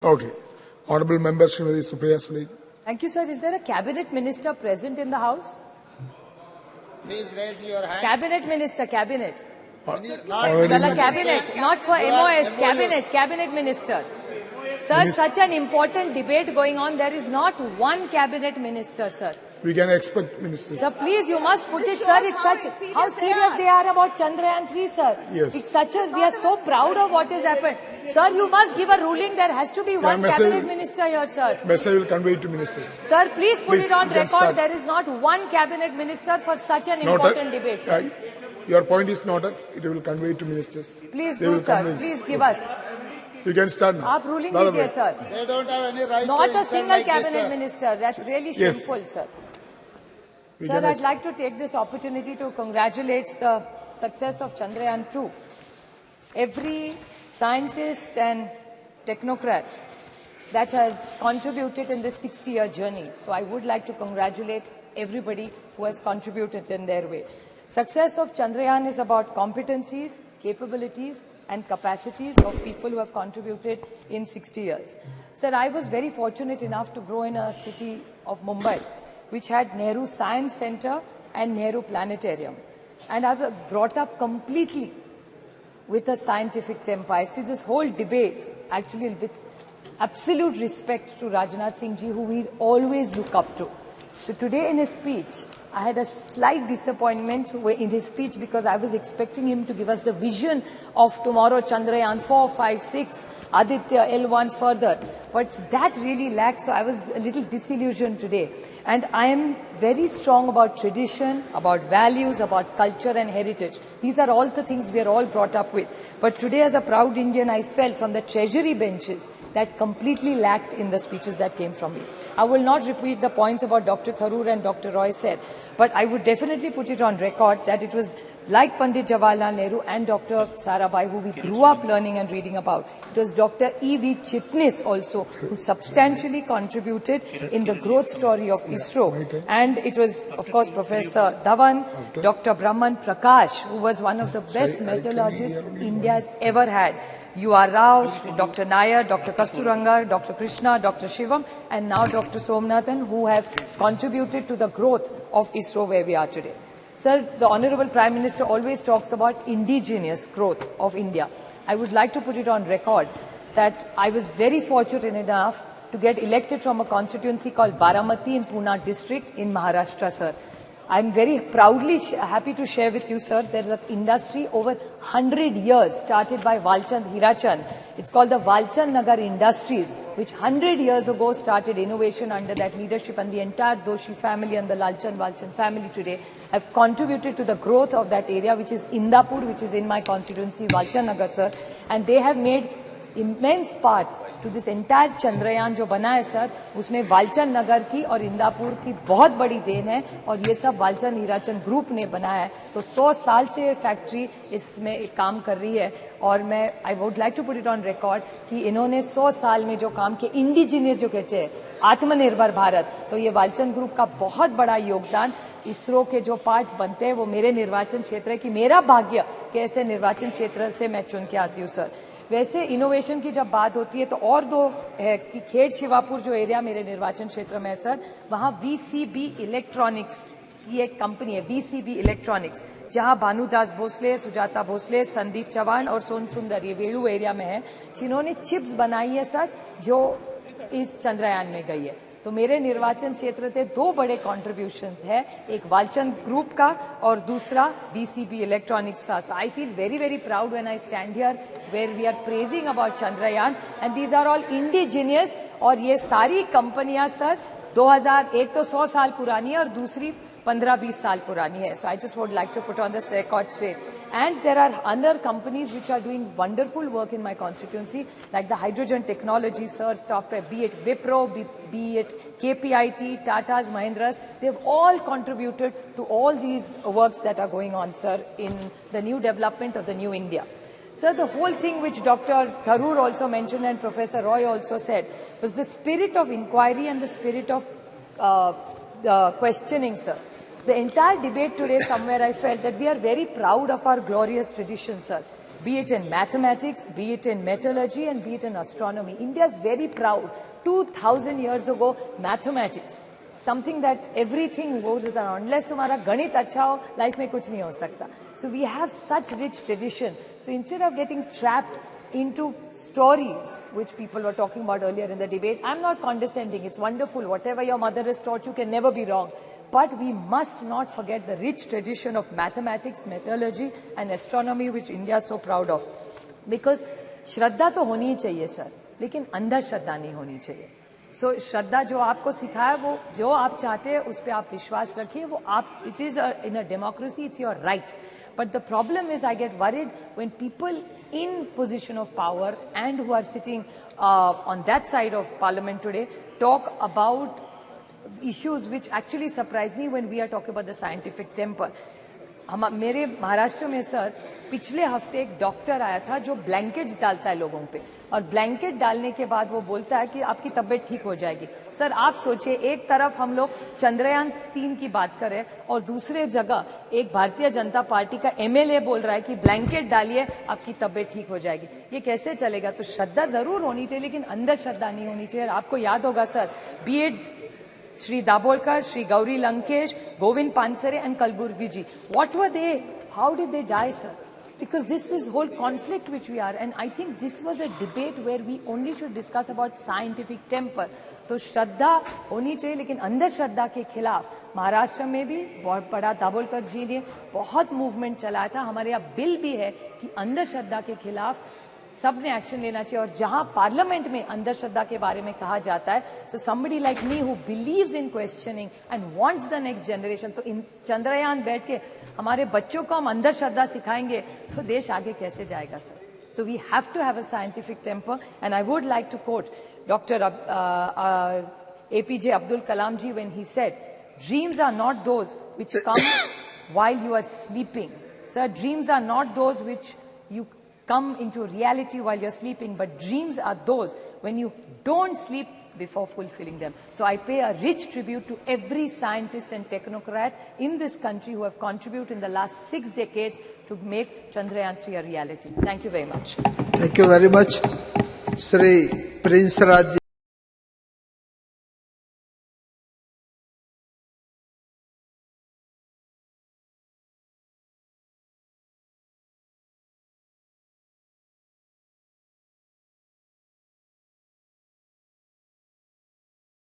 Okay. Honorable Member Srimati Supriya Sadanand Sule. Thank you, sir. Is there a cabinet minister present in the House? Please raise your hand. Cabinet minister, cabinet. Already Well, a cabinet, not for MOS, cabinet minister. Sir, such an important debate going on. There is not one cabinet minister, sir. we can expect ministers. Sir, please, you must put it, sir. It's such how serious they are about Chandrayaan-3, sir. Yes. It's such a we are so proud of what has happened, sir. You must give a ruling. There has to be one cabinet minister here, sir. Message will convey it to ministers. Sir, please put it on you can record. start. There is not one cabinet minister for such an important debate, sir. Your point is noted. It will convey it to ministers. Please They do, will sir. convince. Please give us. You can start now. Aap ruling Bye-bye. dijiye, sir. They don't have any right Not to a insult single like cabinet this, sir. minister. That's really Yes. shameful, sir. We Sir, can I'd like to take this opportunity to congratulate the success of Chandrayaan-2. Every scientist and technocrat that has contributed in this 60-year journey. So I would like to congratulate everybody who has contributed in their way. Success of Chandrayaan is about competencies, capabilities and capacities of people who have contributed in 60 years. Sir, I was very fortunate enough to grow in a city of Mumbai, which had Nehru Science Center and Nehru Planetarium. And I was brought up completely with a scientific temper. I see this whole debate actually with absolute respect to Rajnath Singh ji, who we always look up to. So today in his speech, I had a slight disappointment in his speech because I was expecting him to give us the vision of tomorrow, Chandrayaan 4, 5, 6, Aditya, L1 further. But that really lacked, so I was a little disillusioned today. And I am very strong about tradition, about values, about culture and heritage. These are all the things we are all brought up with. But today as a proud Indian, I felt from the treasury benches that completely lacked in the speeches that came from me. I will not repeat the points about Dr. Tharoor and Dr. Roy said, but I would definitely put it on record that it was like Pandit Jawaharlal Nehru and Dr. Sarabhai, who we grew up learning and reading about. It was Dr. E.V. Chitnis also, who substantially contributed in the growth story of ISRO. And it was, of course, Professor Dhawan, Dr. Brahman Prakash, who was one of the best metallurgists India has ever had. U.R. Rao, Dr. Nair, Dr. Kasturanga, Dr. Krishna, Dr. Shivam, and now Dr. Somnathan, who have contributed to the growth of ISRO where we are today. Sir, the Honorable Prime Minister always talks about indigenous growth of India. I would like to put it on record that I was very fortunate enough to get elected from a constituency called Baramati in Pune district in Maharashtra, sir. I'm very proudly happy to share with you, sir, there is an industry over 100 years started by Walchand Hirachand. It's called the Walchand Nagar Industries, which 100 years ago started innovation under that leadership, and the entire Doshi family and the Walchand family today have contributed to the growth of that area, which is Indapur, which is in my constituency, Walchand Nagar, sir. And they have made immense parts to this entire Chandrayaan जो बना है sir, उसमें वालचंद नगर की और इंदापुर की बहुत बड़ी then है, और ये सब वालचंद हीराचंद ग्रुप ने बनाया है. तो 100 साल से ये फैक्ट्री इसमें काम कर रही है, और मैं I would like to put it on record कि इन्होंने 100 साल में जो काम किया, इंडिजिनियस जो कहते हैं आत्मनिर्भर भारत, तो ये वालचंद ग्रुप का बहुत बड़ा योगदान. इसरो के जो पार्ट्स बनते हैं वो मेरे निर्वाचन क्षेत्र है कि मेरा भाग्य कि ऐसे निर्वाचन क्षेत्र से मैं चुन के आती हूँ सर. वैसे इनोवेशन की जब बात होती है तो और दो है कि खेड़ शिवापुर जो एरिया मेरे निर्वाचन क्षेत्र में है सर, वहाँ VCB इलेक्ट्रॉनिक्स की एक कंपनी है, VCB इलेक्ट्रॉनिक्स, जहाँ भानुदास भोसले, सुजाता भोसले, संदीप चौहान और सोन सुंदर ये वेलू एरिया में है, जिन्होंने चिप्स बनाई है सर जो इस चंद्रयान में गई है. तो मेरे निर्वाचन क्षेत्र से दो बड़े कॉन्ट्रीब्यूशंस है, एक वालचंद ग्रुप का और दूसरा VCB इलेक्ट्रॉनिक्स का. So I feel very very proud when I stand here where we are praising about Chandrayaan, and these are all indigenous. और ये सारी कंपनियां सर 2001 तो 100 साल पुरानी है और दूसरी 15-20 साल पुरानी है. So I just would like to put on this record straight. And there are other companies which are doing wonderful work in my constituency, like the hydrogen technology, sir, software, be it Wipro, be it KPIT, Tata's, Mahindras, they've all contributed to all these works that are going on, sir, in the new development of the new India. Sir, the whole thing which Dr. Tharoor also mentioned and Professor Roy also said was the spirit of inquiry and the spirit of the questioning, sir. The entire debate today, somewhere I felt that we are very proud of our glorious tradition, sir. be it in mathematics, be it in metallurgy, and be it in astronomy. India is very proud. 2000 years ago, mathematics, something that everything goes with around. Unless तुम्हारा गणित अच्छा हो, life में कुछ नहीं हो सकता. So we have such rich tradition. So instead of getting trapped into stories, which people were talking about earlier in the debate, I'm not condescending. It's wonderful. Whatever your mother has taught you can never be wrong. But we must not forget the rich tradition of mathematics, metallurgy, and astronomy, which India is so proud of. Because श्रद्धा तो होनी ही चाहिए sir, लेकिन अंधा श्रद्धा नहीं होनी चाहिए. So श्रद्धा जो आपको सिखाया वो जो आप चाहते हैं उस पे आप विश्वास रखिए. वो आप, it is in a democracy, it's your right. But the problem is, I get worried when people in position of power and who are sitting on that side of parliament today talk about issues which actually surprise me when we are talking about the scientific temper. मेरे महाराष्ट्र में sir पिछले हफ्ते एक doctor आया था जो blankets डालता है लोगों पे, और ब्लैंकेट डालने के बाद वो बोलता है कि आपकी तबीयत ठीक हो जाएगी. सर आप सोचिए, एक तरफ हम लोग चंद्रयान 3 की बात करें और दूसरे जगह एक भारतीय जनता पार्टी का एमएलए बोल रहा है कि ब्लैंकेट डालिए आपकी तबीयत ठीक हो जाएगी. ये कैसे चलेगा? तो श्रद्धा जरूर होनी चाहिए, लेकिन अंदर श्रद्धा नहीं होनी चाहिए. आपको याद होगा sir, B Ed Sri Dabolkar, Sri Gauri Lankesh, Govind Pansare and Kalburgi ji. What were they? How did they die, sir? Because this was whole conflict which we are. And I think this was a debate where we only should discuss about scientific temper. तो श्रद्धा होनी चाहिए, लेकिन अंधर श्रद्धा के खिलाफ महाराष्ट्र में भी बहुत बड़ा दाभोलकर जी ने बहुत मूवमेंट चलाया था. हमारे यहाँ बिल भी है कि अंधर श्रद्धा के खिलाफ सबने एक्शन लेना चाहिए. और जहां पार्लियामेंट में अंधश्रद्धा के बारे में कहा जाता है, so somebody like me who believes in questioning and wants the next generation, तो इन चंद्रयान बैठ के हमारे बच्चों को हम अंधश्रद्धा सिखाएंगे तो देश आगे कैसे जाएगा sir? So we have to have a scientific temper. And I would like to quote doctor APJ Abdul Kalam ji when he said, dreams are not those which come while you are sleeping. Sir, dreams are not those which you come into reality while you're sleeping, but dreams are those when you don't sleep before fulfilling them. So I pay a rich tribute to every scientist and technocrat in this country who have contributed in the last 6 decades to make Chandrayaan-3 a reality. Thank you very much. Thank you very much. Sri Prince Raj.